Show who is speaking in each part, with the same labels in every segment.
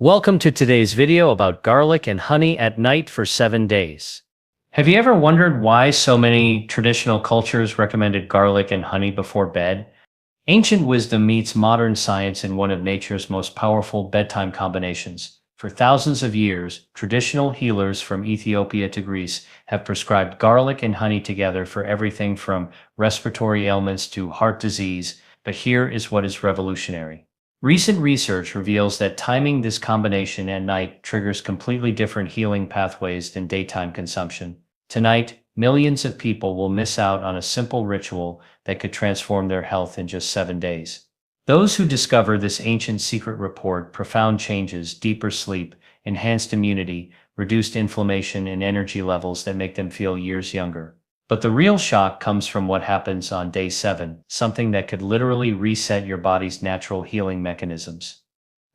Speaker 1: Welcome to today's video about garlic and honey at night for 7 days. Have you ever wondered why so many traditional cultures recommended garlic and honey before bed? Ancient wisdom meets modern science in one of nature's most powerful bedtime combinations. For thousands of years, traditional healers from Ethiopia to Greece have prescribed garlic and honey together for everything from respiratory ailments to heart disease, but here is what is revolutionary. Recent research reveals that timing this combination at night triggers completely different healing pathways than daytime consumption. Tonight, millions of people will miss out on a simple ritual that could transform their health in just 7 days. Those who discover this ancient secret report profound changes, deeper sleep, enhanced immunity, reduced inflammation, and energy levels that make them feel years younger. But the real shock comes from what happens on day 7, something that could literally reset your body's natural healing mechanisms.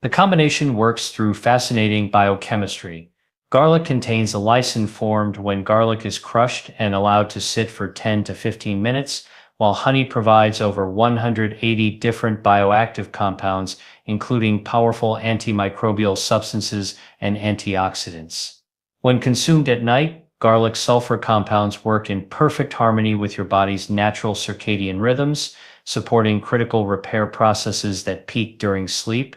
Speaker 1: The combination works through fascinating biochemistry. Garlic contains a lysine formed when garlic is crushed and allowed to sit for 10 to 15 minutes, while honey provides over 180 different bioactive compounds, including powerful antimicrobial substances and antioxidants. When consumed at night, garlic sulfur compounds work in perfect harmony with your body's natural circadian rhythms, supporting critical repair processes that peak during sleep.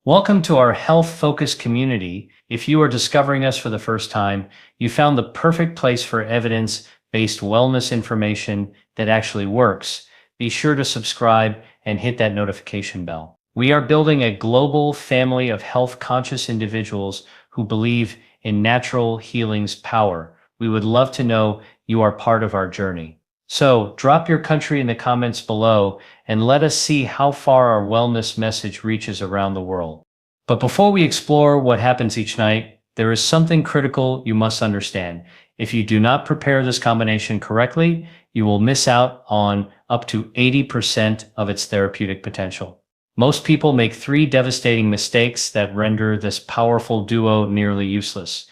Speaker 1: Welcome to our health-focused community. If you are discovering us for the first time, you found the perfect place for evidence-based wellness information that actually works. Be sure to subscribe and hit that notification bell. We are building a global family of health-conscious individuals who believe in natural healing's power. We would love to know you are part of our journey. So, drop your country in the comments below and let us see how far our wellness message reaches around the world. But before we explore what happens each night, there is something critical you must understand. If you do not prepare this combination correctly, you will miss out on up to 80% of its therapeutic potential. Most people make 3 devastating mistakes that render this powerful duo nearly useless.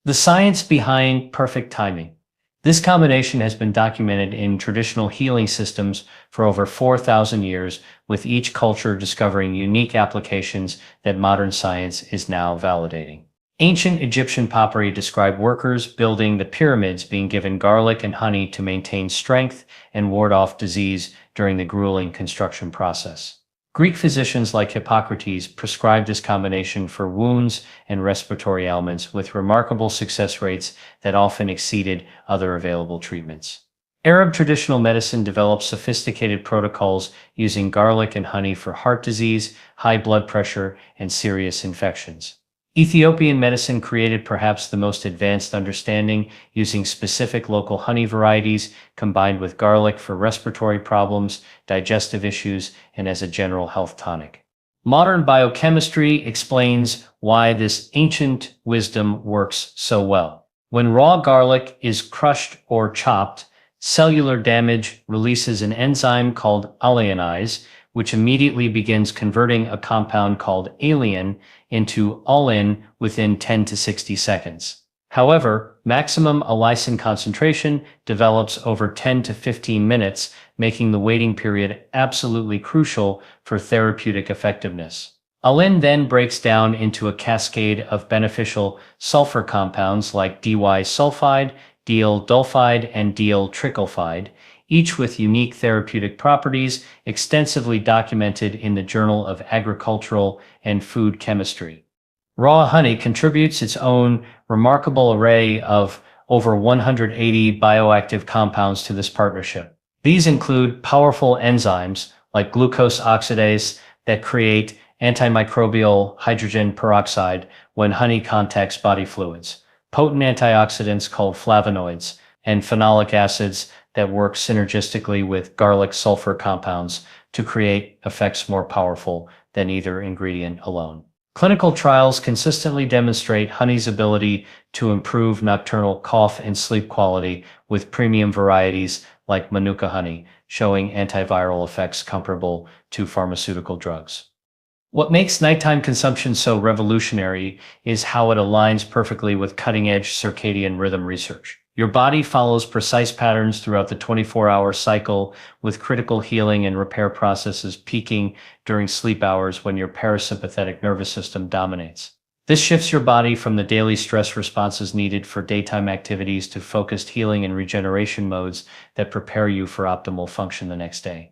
Speaker 1: The science behind perfect timing. This combination has been documented in traditional healing systems for over 4,000 years, with each culture discovering unique applications that modern science is now validating. Ancient Egyptian pottery describe workers building the pyramids being given garlic and honey to maintain strength and ward off disease during the grueling construction process. Greek physicians like Hippocrates prescribed this combination for wounds and respiratory ailments with remarkable success rates that often exceeded other available treatments. Arab traditional medicine developed sophisticated protocols using garlic and honey for heart disease, high blood pressure, and serious infections. Ethiopian medicine created perhaps the most advanced understanding, using specific local honey varieties combined with garlic for respiratory problems, digestive issues, and as a general health tonic. Modern biochemistry explains why this ancient wisdom works so well. When raw garlic is crushed or chopped, cellular damage releases an enzyme called alliinase, which immediately begins converting a compound called alliin into allin within 10 to 60 seconds. However, maximum allicin concentration develops over 10 to 15 minutes, making the waiting period absolutely crucial for therapeutic effectiveness. Allin then breaks down into a cascade of beneficial sulfur compounds like dy-sulfide, diel-dulfide, and diel-triclopyde, each with unique therapeutic properties extensively documented in the Journal of Agricultural and Food Chemistry. Raw honey contributes its own remarkable array of over 180 bioactive compounds to this partnership. These include powerful enzymes like glucose oxidase that create antimicrobial hydrogen peroxide when honey contacts body fluids, potent antioxidants called flavonoids, and phenolic acids that work synergistically with garlic sulfur compounds to create effects more powerful than either ingredient alone. Clinical trials consistently demonstrate honey's ability to improve nocturnal cough and sleep quality, with premium varieties like Manuka honey showing antiviral effects comparable to pharmaceutical drugs. What makes nighttime consumption so revolutionary is how it aligns perfectly with cutting-edge circadian rhythm research. Your body follows precise patterns throughout the 24-hour cycle, with critical healing and repair processes peaking during sleep hours when your parasympathetic nervous system dominates. This shifts your body from the daily stress responses needed for daytime activities to focused healing and regeneration modes that prepare you for optimal function the next day.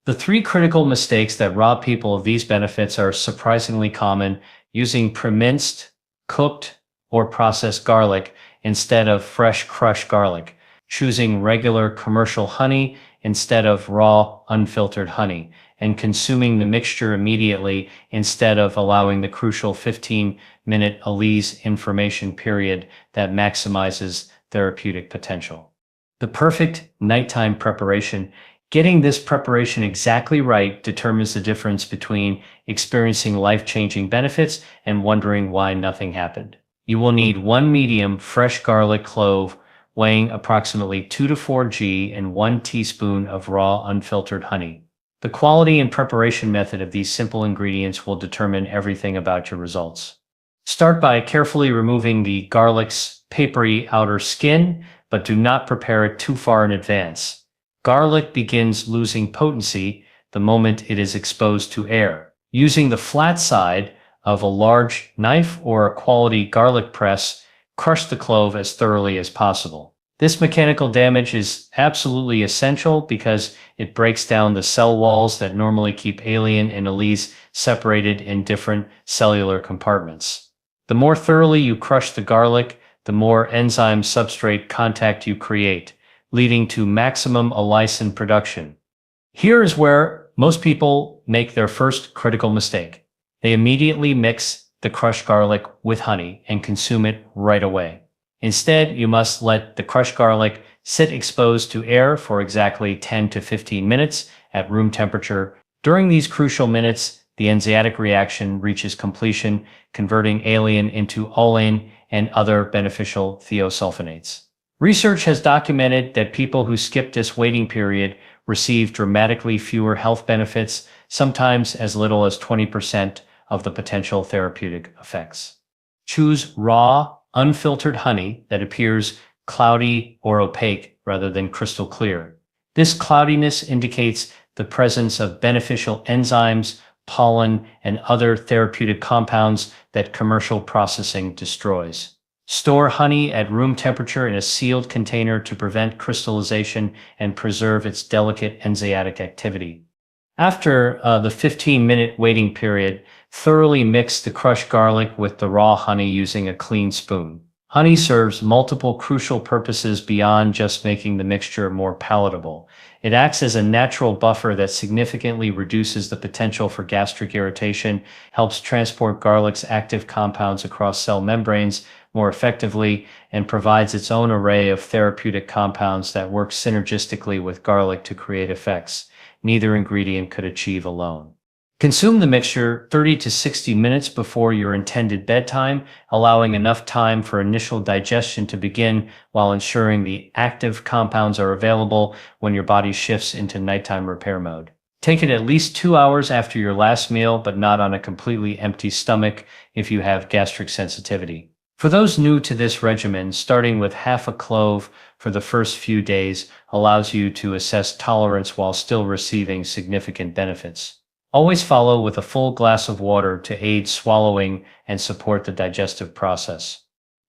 Speaker 1: The three critical mistakes that rob people of these benefits are surprisingly common: using pre-minced, cooked, or processed garlic instead of fresh crushed garlic, choosing regular commercial honey instead of raw, unfiltered honey, and consuming the mixture immediately instead of allowing the crucial 15-minute Elise information period that maximizes therapeutic potential. The perfect nighttime preparation. Getting this preparation exactly right determines the difference between experiencing life-changing benefits and wondering why nothing happened. You will need 1 medium fresh garlic clove weighing approximately 2 to 4 g and 1 teaspoon of raw unfiltered honey. The quality and preparation method of these simple ingredients will determine everything about your results. Start by carefully removing the garlic's papery outer skin, but do not prepare it too far in advance. Garlic begins losing potency the moment it is exposed to air. Using the flat side of a large knife or a quality garlic press, crush the clove as thoroughly as possible. This mechanical damage is absolutely essential because it breaks down the cell walls that normally keep alien and Elise separated in different cellular compartments. The more thoroughly you crush the garlic, the more enzyme substrate contact you create, leading to maximum allicin production. Here is where most people make their first critical mistake. They immediately mix the crushed garlic with honey and consume it right away. Instead, you must let the crushed garlic sit exposed to air for exactly 10 to 15 minutes at room temperature. During these crucial minutes, the enzymatic reaction reaches completion, converting alien into olein and other beneficial thiosulfonates. Research has documented that people who skip this waiting period receive dramatically fewer health benefits, sometimes as little as 20% of the potential therapeutic effects. Choose raw, unfiltered honey that appears cloudy or opaque rather than crystal clear. This cloudiness indicates the presence of beneficial enzymes, pollen, and other therapeutic compounds that commercial processing destroys. Store honey at room temperature in a sealed container to prevent crystallization and preserve its delicate enzymatic activity. After the 15-minute waiting period, thoroughly mix the crushed garlic with the raw honey using a clean spoon. Honey serves multiple crucial purposes beyond just making the mixture more palatable. It acts as a natural buffer that significantly reduces the potential for gastric irritation, helps transport garlic's active compounds across cell membranes more effectively, and provides its own array of therapeutic compounds that work synergistically with garlic to create effects neither ingredient could achieve alone. Consume the mixture 30 to 60 minutes before your intended bedtime, allowing enough time for initial digestion to begin while ensuring the active compounds are available when your body shifts into nighttime repair mode. Take it at least 2 hours after your last meal, but not on a completely empty stomach if you have gastric sensitivity. For those new to this regimen, starting with half a clove for the first few days allows you to assess tolerance while still receiving significant benefits. Always follow with a full glass of water to aid swallowing and support the digestive process.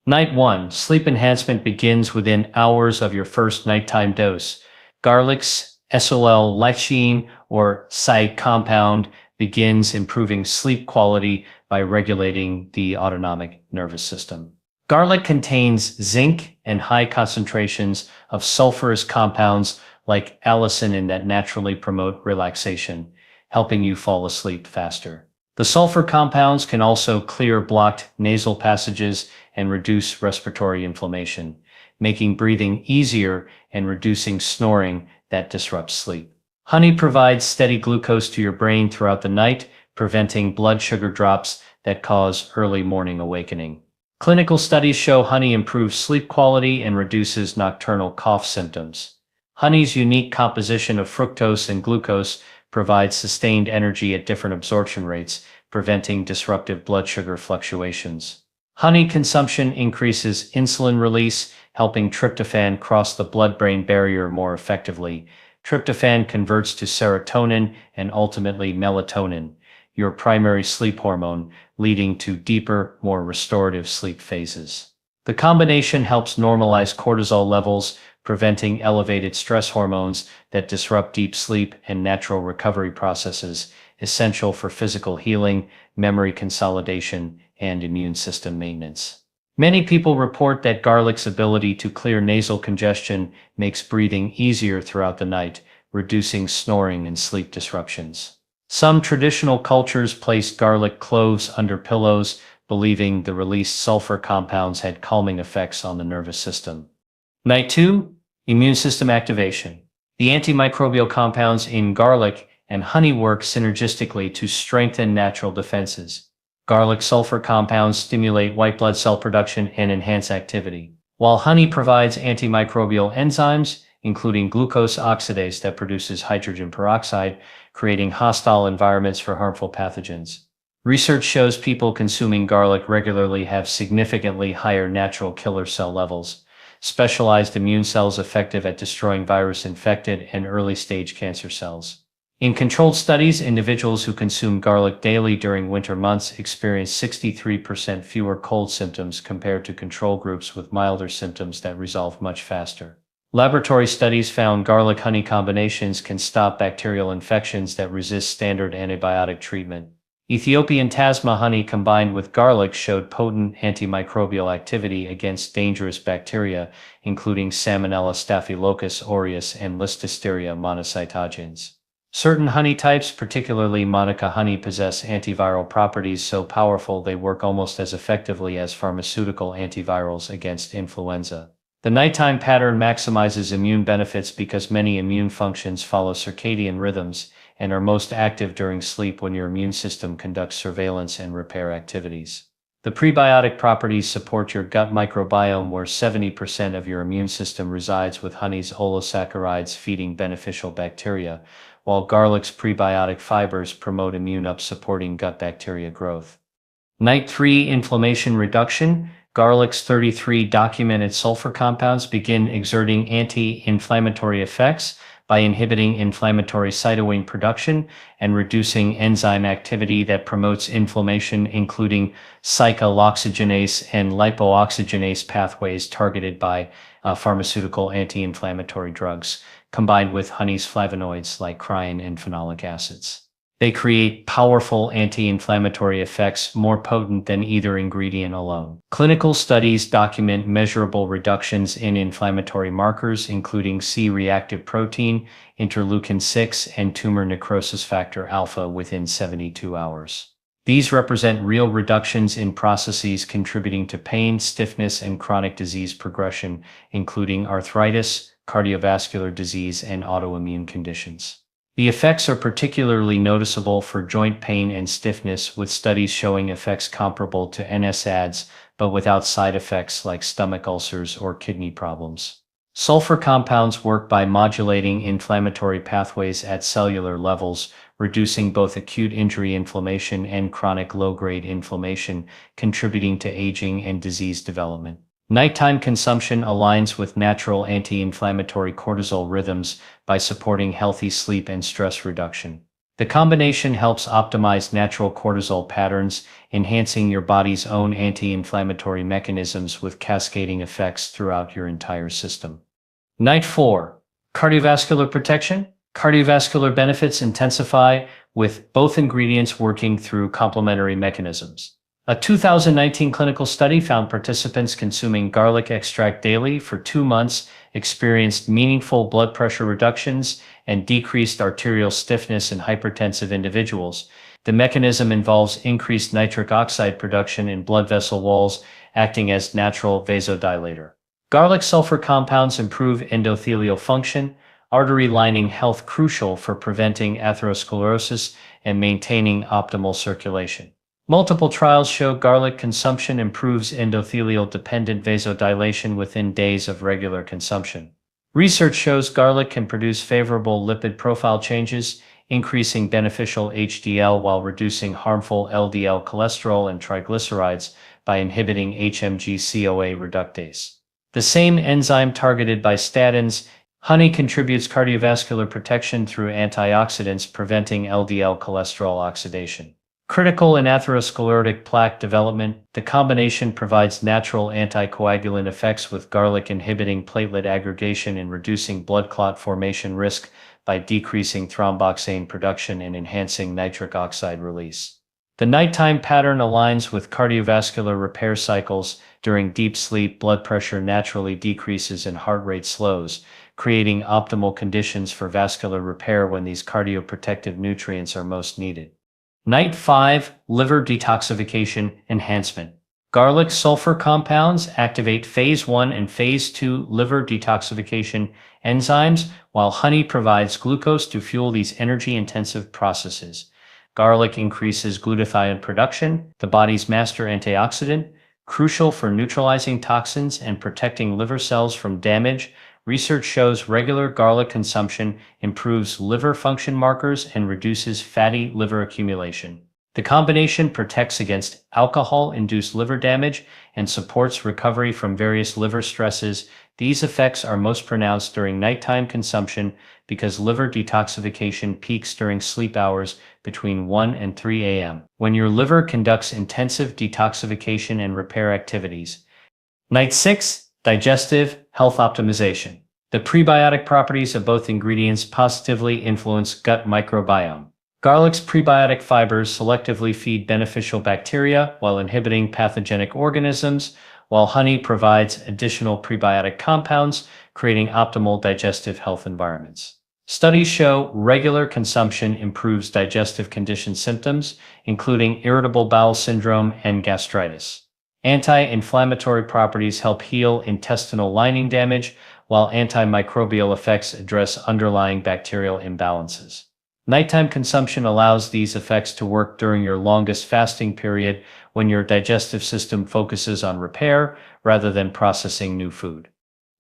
Speaker 1: Night 1. Sleep enhancement begins within hours of your first nighttime dose. Garlic's SOL-lecithin or SITE compound begins improving sleep quality by regulating the autonomic nervous system. Garlic contains zinc and high concentrations of sulfurous compounds like allicin that naturally promote relaxation, helping you fall asleep faster. The sulfur compounds can also clear blocked nasal passages and reduce respiratory inflammation, making breathing easier and reducing snoring that disrupts sleep. Honey provides steady glucose to your brain throughout the night, preventing blood sugar drops that cause early morning awakening. Clinical studies show honey improves sleep quality and reduces nocturnal cough symptoms. Honey's unique composition of fructose and glucose provides sustained energy at different absorption rates, preventing disruptive blood sugar fluctuations. Honey consumption increases insulin release, helping tryptophan cross the blood-brain barrier more effectively. Tryptophan converts to serotonin and ultimately melatonin, your primary sleep hormone, leading to deeper, more restorative sleep phases. The combination helps normalize cortisol levels, preventing elevated stress hormones that disrupt deep sleep and natural recovery processes, essential for physical healing, memory consolidation, and immune system maintenance. Many people report that garlic's ability to clear nasal congestion makes breathing easier throughout the night, reducing snoring and sleep disruptions. Some traditional cultures placed garlic cloves under pillows, believing the released sulfur compounds had calming effects on the nervous system. Night 2. Immune system activation. The antimicrobial compounds in garlic and honey work synergistically to strengthen natural defenses. Garlic sulfur compounds stimulate white blood cell production and enhance activity, while honey provides antimicrobial enzymes, including glucose oxidase that produces hydrogen peroxide, creating hostile environments for harmful pathogens. Research shows people consuming garlic regularly have significantly higher natural killer cell levels, specialized immune cells effective at destroying virus-infected and early-stage cancer cells. In controlled studies, individuals who consume garlic daily during winter months experienced 63% fewer cold symptoms compared to control groups with milder symptoms that resolve much faster. Laboratory studies found garlic-honey combinations can stop bacterial infections that resist standard antibiotic treatment. Ethiopian Tasma honey combined with garlic showed potent antimicrobial activity against dangerous bacteria, including Salmonella Staphylococcus aureus and Listeria monocytogenes. Certain honey types, particularly Manuka honey, possess antiviral properties so powerful they work almost as effectively as pharmaceutical antivirals against influenza. The nighttime pattern maximizes immune benefits because many immune functions follow circadian rhythms and are most active during sleep when your immune system conducts surveillance and repair activities. The prebiotic properties support your gut microbiome, where 70% of your immune system resides, with honey's oligosaccharides feeding beneficial bacteria, while garlic's prebiotic fibers promote immune supporting gut bacteria growth. Night 3. Inflammation reduction. Garlic's 33 documented sulfur compounds begin exerting anti-inflammatory effects by inhibiting inflammatory cytokine production and reducing enzyme activity that promotes inflammation, including cyclooxygenase and lipooxygenase pathways targeted by pharmaceutical anti-inflammatory drugs, combined with honey's flavonoids like crine and phenolic acids. They create powerful anti-inflammatory effects more potent than either ingredient alone. Clinical studies document measurable reductions in inflammatory markers, including C-reactive protein, interleukin-6, and tumor necrosis factor alpha within 72 hours. These represent real reductions in processes contributing to pain, stiffness, and chronic disease progression, including arthritis, cardiovascular disease, and autoimmune conditions. The effects are particularly noticeable for joint pain and stiffness, with studies showing effects comparable to NSAIDs, but without side effects like stomach ulcers or kidney problems. Sulfur compounds work by modulating inflammatory pathways at cellular levels, reducing both acute injury inflammation and chronic low-grade inflammation, contributing to aging and disease development. Nighttime consumption aligns with natural anti-inflammatory cortisol rhythms by supporting healthy sleep and stress reduction. The combination helps optimize natural cortisol patterns, enhancing your body's own anti-inflammatory mechanisms with cascading effects throughout your entire system. Night 4. Cardiovascular protection. Cardiovascular benefits intensify with both ingredients working through complementary mechanisms. A 2019 clinical study found participants consuming garlic extract daily for 2 months experienced meaningful blood pressure reductions and decreased arterial stiffness in hypertensive individuals. The mechanism involves increased nitric oxide production in blood vessel walls, acting as natural vasodilator. Garlic sulfur compounds improve endothelial function, artery lining health crucial for preventing atherosclerosis and maintaining optimal circulation. Multiple trials show garlic consumption improves endothelial-dependent vasodilation within days of regular consumption. Research shows garlic can produce favorable lipid profile changes, increasing beneficial HDL while reducing harmful LDL cholesterol and triglycerides by inhibiting HMG-CoA reductase. The same enzyme targeted by statins, honey contributes cardiovascular protection through antioxidants preventing LDL cholesterol oxidation. Critical in atherosclerotic plaque development, the combination provides natural anticoagulant effects with garlic inhibiting platelet aggregation and reducing blood clot formation risk by decreasing thromboxane production and enhancing nitric oxide release. The nighttime pattern aligns with cardiovascular repair cycles. During deep sleep, blood pressure naturally decreases and heart rate slows, creating optimal conditions for vascular repair when these cardioprotective nutrients are most needed. Night 5, Liver Detoxification Enhancement. Garlic sulfur compounds activate phase 1 and phase 2 liver detoxification enzymes, while honey provides glucose to fuel these energy-intensive processes. Garlic increases glutathione production, the body's master antioxidant, crucial for neutralizing toxins and protecting liver cells from damage. Research shows regular garlic consumption improves liver function markers and reduces fatty liver accumulation. The combination protects against alcohol-induced liver damage and supports recovery from various liver stresses. These effects are most pronounced during nighttime consumption because liver detoxification peaks during sleep hours between 1 and 3 a.m., when your liver conducts intensive detoxification and repair activities. Night 6, Digestive Health Optimization. The prebiotic properties of both ingredients positively influence gut microbiome. Garlic's prebiotic fibers selectively feed beneficial bacteria while inhibiting pathogenic organisms, while honey provides additional prebiotic compounds, creating optimal digestive health environments. Studies show regular consumption improves digestive condition symptoms, including irritable bowel syndrome and gastritis. Anti-inflammatory properties help heal intestinal lining damage, while antimicrobial effects address underlying bacterial imbalances. Nighttime consumption allows these effects to work during your longest fasting period when your digestive system focuses on repair rather than processing new food.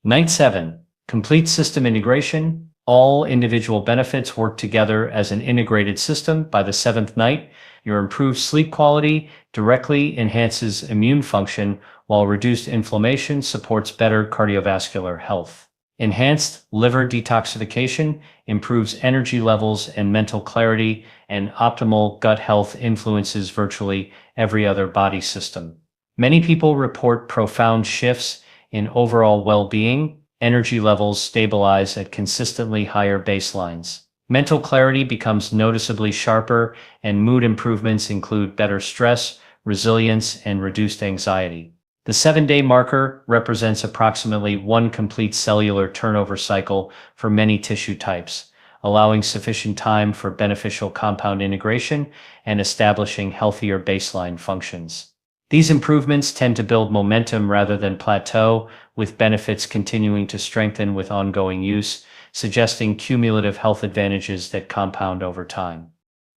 Speaker 1: Night 7, Complete System Integration. All individual benefits work together as an integrated system. By the seventh night, your improved sleep quality directly enhances immune function, while reduced inflammation supports better cardiovascular health. Enhanced liver detoxification improves energy levels and mental clarity, and optimal gut health influences virtually every other body system. Many people report profound shifts in overall well-being. Energy levels stabilize at consistently higher baselines. Mental clarity becomes noticeably sharper, and mood improvements include better stress, resilience, and reduced anxiety. The 7-day marker represents approximately one complete cellular turnover cycle for many tissue types, allowing sufficient time for beneficial compound integration and establishing healthier baseline functions. These improvements tend to build momentum rather than plateau, with benefits continuing to strengthen with ongoing use, suggesting cumulative health advantages that compound over time.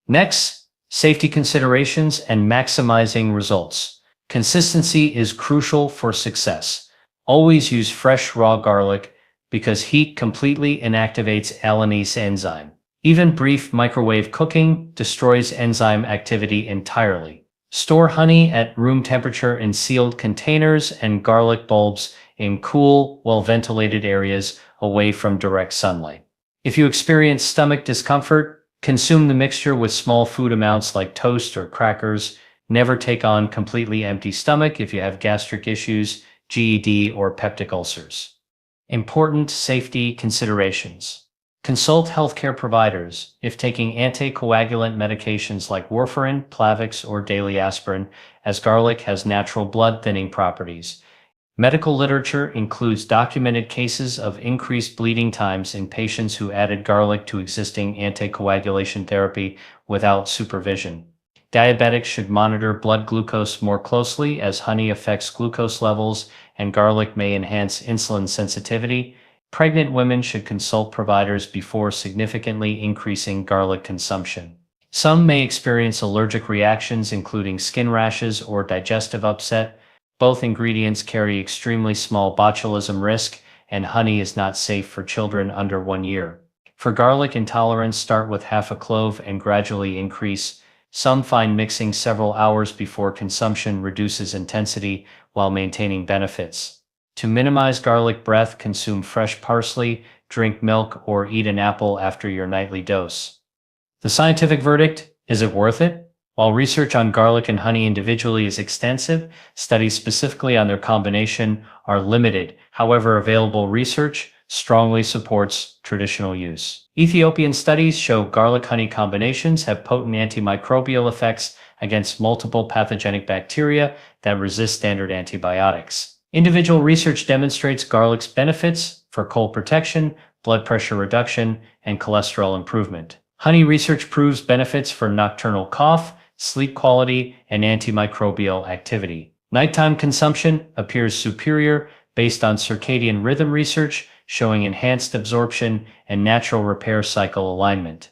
Speaker 1: Next, safety considerations and maximizing results. Consistency is crucial for success. Always use fresh raw garlic because heat completely inactivates allanase enzyme. Even brief microwave cooking destroys enzyme activity entirely. Store honey at room temperature in sealed containers and garlic bulbs in cool, well-ventilated areas away from direct sunlight. If you experience stomach discomfort, consume the mixture with small food amounts like toast or crackers. Never take on completely empty stomach if you have gastric issues, GED, or peptic ulcers. Important safety considerations. Consult healthcare providers if taking anticoagulant medications like warfarin, Plavix, or daily aspirin, as garlic has natural blood thinning properties. Medical literature includes documented cases of increased bleeding times in patients who added garlic to existing anticoagulation therapy without supervision. Diabetics should monitor blood glucose more closely as honey affects glucose levels and garlic may enhance insulin sensitivity. Pregnant women should consult providers before significantly increasing garlic consumption. Some may experience allergic reactions, including skin rashes or digestive upset. Both ingredients carry extremely small botulism risk, and honey is not safe for children under 1 year. For garlic intolerance, start with half a clove and gradually increase. Some find mixing several hours before consumption reduces intensity while maintaining benefits. To minimize garlic breath, consume fresh parsley, drink milk, or eat an apple after your nightly dose. The scientific verdict: is it worth it? While research on garlic and honey individually is extensive, studies specifically on their combination are limited. However, available research strongly supports traditional use. Ethiopian studies show garlic-honey combinations have potent antimicrobial effects against multiple pathogenic bacteria that resist standard antibiotics. Individual research demonstrates garlic's benefits for cold protection, blood pressure reduction, and cholesterol improvement. Honey research proves benefits for nocturnal cough, sleep quality, and antimicrobial activity. Nighttime consumption appears superior based on circadian rhythm research showing enhanced absorption and natural repair cycle alignment.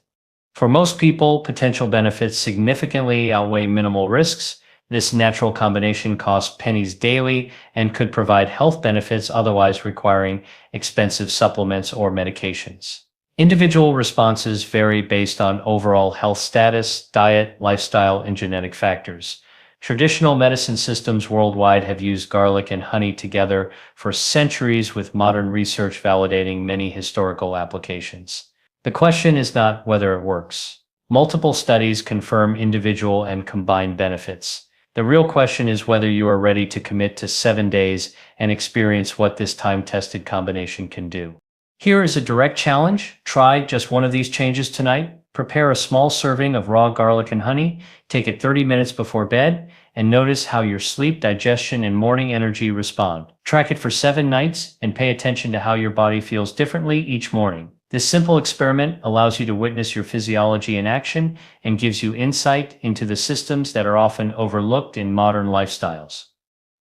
Speaker 1: For most people, potential benefits significantly outweigh minimal risks. This natural combination costs pennies daily and could provide health benefits otherwise requiring expensive supplements or medications. Individual responses vary based on overall health status, diet, lifestyle, and genetic factors. Traditional medicine systems worldwide have used garlic and honey together for centuries, with modern research validating many historical applications. The question is not whether it works. Multiple studies confirm individual and combined benefits. The real question is whether you are ready to commit to 7 days and experience what this time-tested combination can do. Here is a direct challenge. Try just one of these changes tonight. Prepare a small serving of raw garlic and honey, take it 30 minutes before bed, and notice how your sleep, digestion, and morning energy respond. Track it for 7 nights and pay attention to how your body feels differently each morning. This simple experiment allows you to witness your physiology in action and gives you insight into the systems that are often overlooked in modern lifestyles.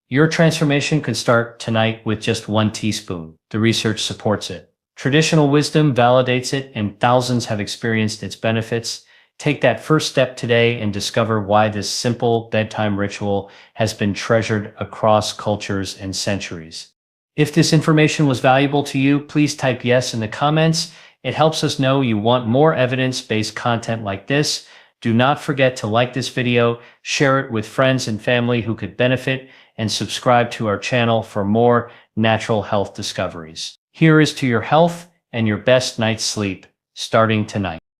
Speaker 1: Your transformation could start tonight with just 1 teaspoon. The research supports it. Traditional wisdom validates it, and thousands have experienced its benefits. Take that first step today and discover why this simple bedtime ritual has been treasured across cultures and centuries. If this information was valuable to you, please type yes in the comments. It helps us know you want more evidence-based content like this. Do not forget to like this video, share it with friends and family who could benefit, and subscribe to our channel for more natural health discoveries. Here is to your health and your best night's sleep, starting tonight.